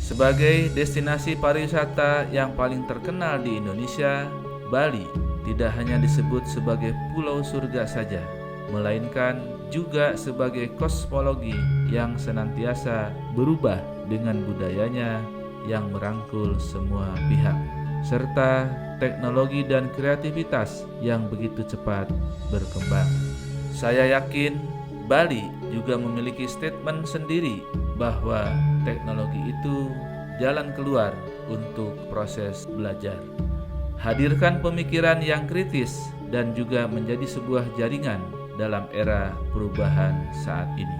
Sebagai destinasi pariwisata yang paling terkenal di Indonesia, Bali tidak hanya disebut sebagai pulau surga saja, melainkan juga sebagai kosmologi yang senantiasa berubah dengan budayanya yang merangkul semua pihak, serta teknologi dan kreativitas yang begitu cepat berkembang. Saya yakin Bali juga memiliki statement sendiri bahwa teknologi itu jalan keluar untuk proses belajar. Hadirkan pemikiran yang kritis dan juga menjadi sebuah jaringan dalam era perubahan saat ini.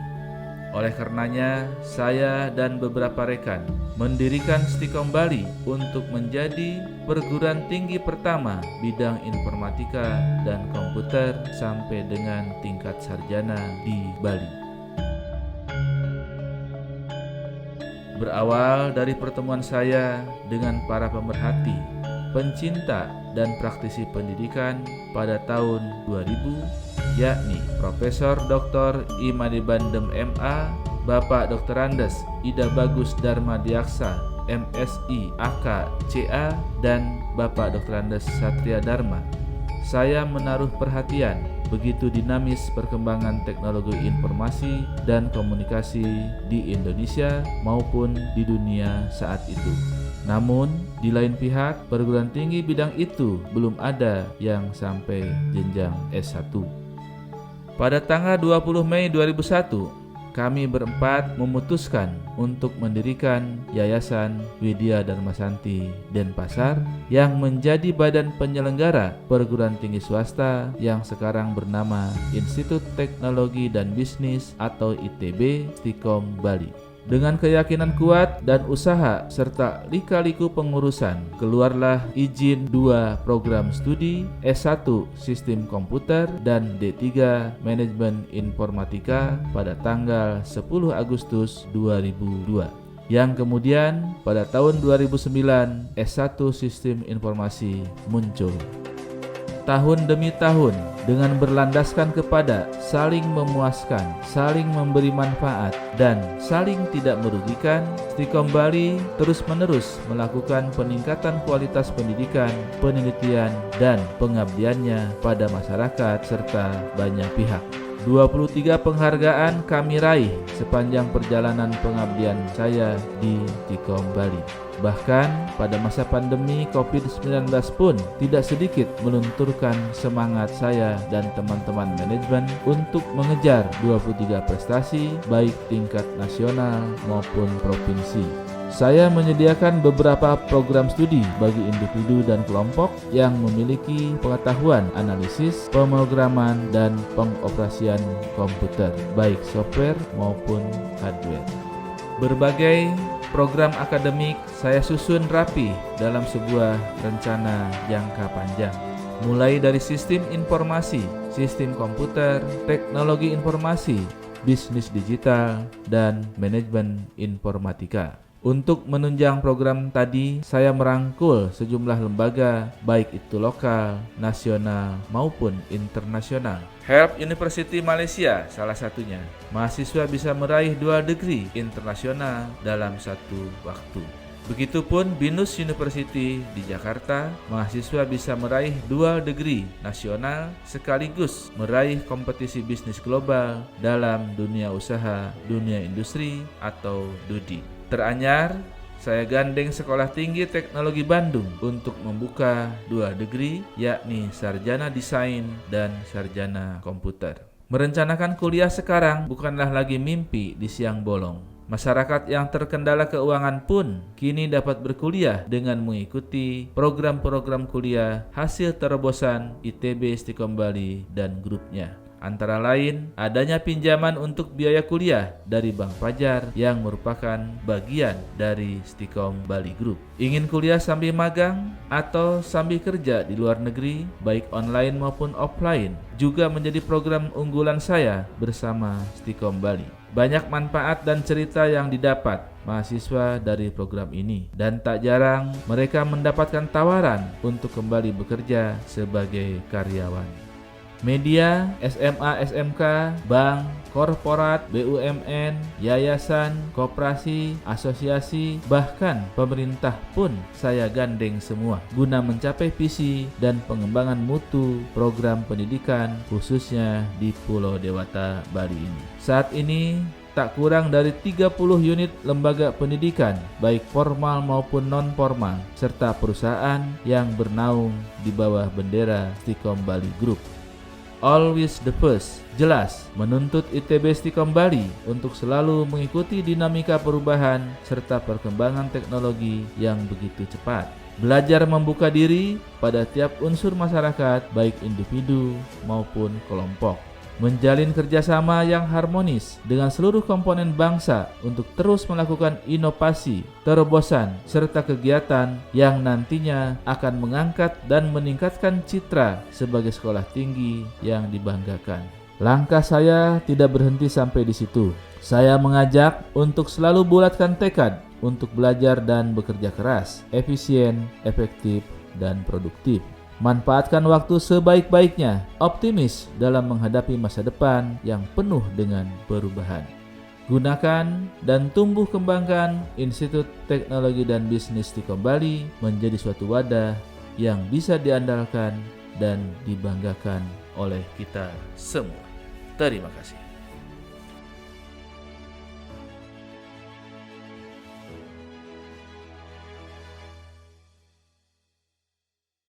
Oleh karenanya, saya dan beberapa rekan mendirikan Stikom Bali untuk menjadi perguruan tinggi pertama bidang informatika dan komputer sampai dengan tingkat sarjana di Bali. Berawal dari pertemuan saya dengan para pemerhati, pencinta dan praktisi pendidikan pada tahun 2000, yakni Profesor Dr. Imade Bandem MA, Bapak Dr. Andes Ida Bagus Darmadiaksa MSI AK CA, dan Bapak Dr. Andes Satria Dharma. Saya menaruh perhatian begitu dinamis perkembangan teknologi informasi dan komunikasi di Indonesia maupun di dunia saat itu. Namun, di lain pihak, perguruan tinggi bidang itu belum ada yang sampai jenjang S1. Pada tanggal 20 Mei 2001, kami berempat memutuskan untuk mendirikan Yayasan Widya Dharmasanti Denpasar yang menjadi badan penyelenggara perguruan tinggi swasta yang sekarang bernama Institut Teknologi dan Bisnis atau ITB Stikom Bali. Dengan keyakinan kuat dan usaha serta lika-liku pengurusan, keluarlah izin 2 program studi S1 Sistem Komputer dan D3 Manajemen Informatika pada tanggal 10 Agustus 2002. Yang kemudian pada tahun 2009 S1 Sistem Informasi muncul. Tahun demi tahun, dengan berlandaskan kepada saling memuaskan, saling memberi manfaat, dan saling tidak merugikan, Stikom Bali terus-menerus melakukan peningkatan kualitas pendidikan, penelitian, dan pengabdiannya pada masyarakat serta banyak pihak. 23 penghargaan kami raih sepanjang perjalanan pengabdian saya di Stikom Bali. Bahkan pada masa pandemi COVID-19 pun tidak sedikit melunturkan semangat saya dan teman-teman manajemen untuk mengejar 23 prestasi baik tingkat nasional maupun provinsi. Saya menyediakan beberapa program studi bagi individu dan kelompok yang memiliki pengetahuan analisis, pemrograman, dan pengoperasian komputer, baik software maupun hardware. Berbagai program akademik saya susun rapi dalam sebuah rencana jangka panjang, mulai dari sistem informasi, sistem komputer, teknologi informasi, bisnis digital, dan manajemen informatika. Untuk menunjang program tadi, saya merangkul sejumlah lembaga, baik itu lokal, nasional, maupun internasional. Help University Malaysia salah satunya. Mahasiswa bisa meraih 2 degree internasional dalam satu waktu. Begitupun BINUS University di Jakarta, mahasiswa bisa meraih 2 degree nasional sekaligus meraih kompetisi bisnis global dalam dunia usaha, dunia industri, atau DUDI. Teranyar, saya gandeng Sekolah Tinggi Teknologi Bandung untuk membuka 2 degree, yakni Sarjana Desain dan Sarjana Komputer. Merencanakan kuliah sekarang bukanlah lagi mimpi di siang bolong. Masyarakat yang terkendala keuangan pun kini dapat berkuliah dengan mengikuti program-program kuliah hasil terobosan ITB Stikom Bali dan grupnya. Antara lain, adanya pinjaman untuk biaya kuliah dari Bank Fajar yang merupakan bagian dari Stikom Bali Group. Ingin kuliah sambil magang atau sambil kerja di luar negeri, baik online maupun offline, juga menjadi program unggulan saya bersama Stikom Bali. Banyak manfaat dan cerita yang didapat mahasiswa dari program ini, dan tak jarang mereka mendapatkan tawaran untuk kembali bekerja sebagai karyawan. Media, SMA, SMK, bank, korporat, BUMN, yayasan, koperasi, asosiasi, bahkan pemerintah pun saya gandeng semua guna mencapai visi dan pengembangan mutu program pendidikan khususnya di Pulau Dewata, Bali ini. Saat ini tak kurang dari 30 unit lembaga pendidikan, baik formal maupun non-formal, serta perusahaan yang bernaung di bawah bendera Stikom Bali Group. Always the first, jelas menuntut ITB Stikom Bali untuk selalu mengikuti dinamika perubahan serta perkembangan teknologi yang begitu cepat. Belajar membuka diri pada tiap unsur masyarakat, baik individu maupun kelompok. Menjalin kerjasama yang harmonis dengan seluruh komponen bangsa untuk terus melakukan inovasi, terobosan, serta kegiatan yang nantinya akan mengangkat dan meningkatkan citra sebagai sekolah tinggi yang dibanggakan. Langkah saya tidak berhenti sampai di situ. Saya mengajak untuk selalu bulatkan tekad untuk belajar dan bekerja keras, efisien, efektif, dan produktif. Manfaatkan waktu sebaik-baiknya, optimis dalam menghadapi masa depan yang penuh dengan perubahan. Gunakan dan tumbuh kembangkan Institut Teknologi dan Bisnis Stikom Bali menjadi suatu wadah yang bisa diandalkan dan dibanggakan oleh kita semua. Terima kasih.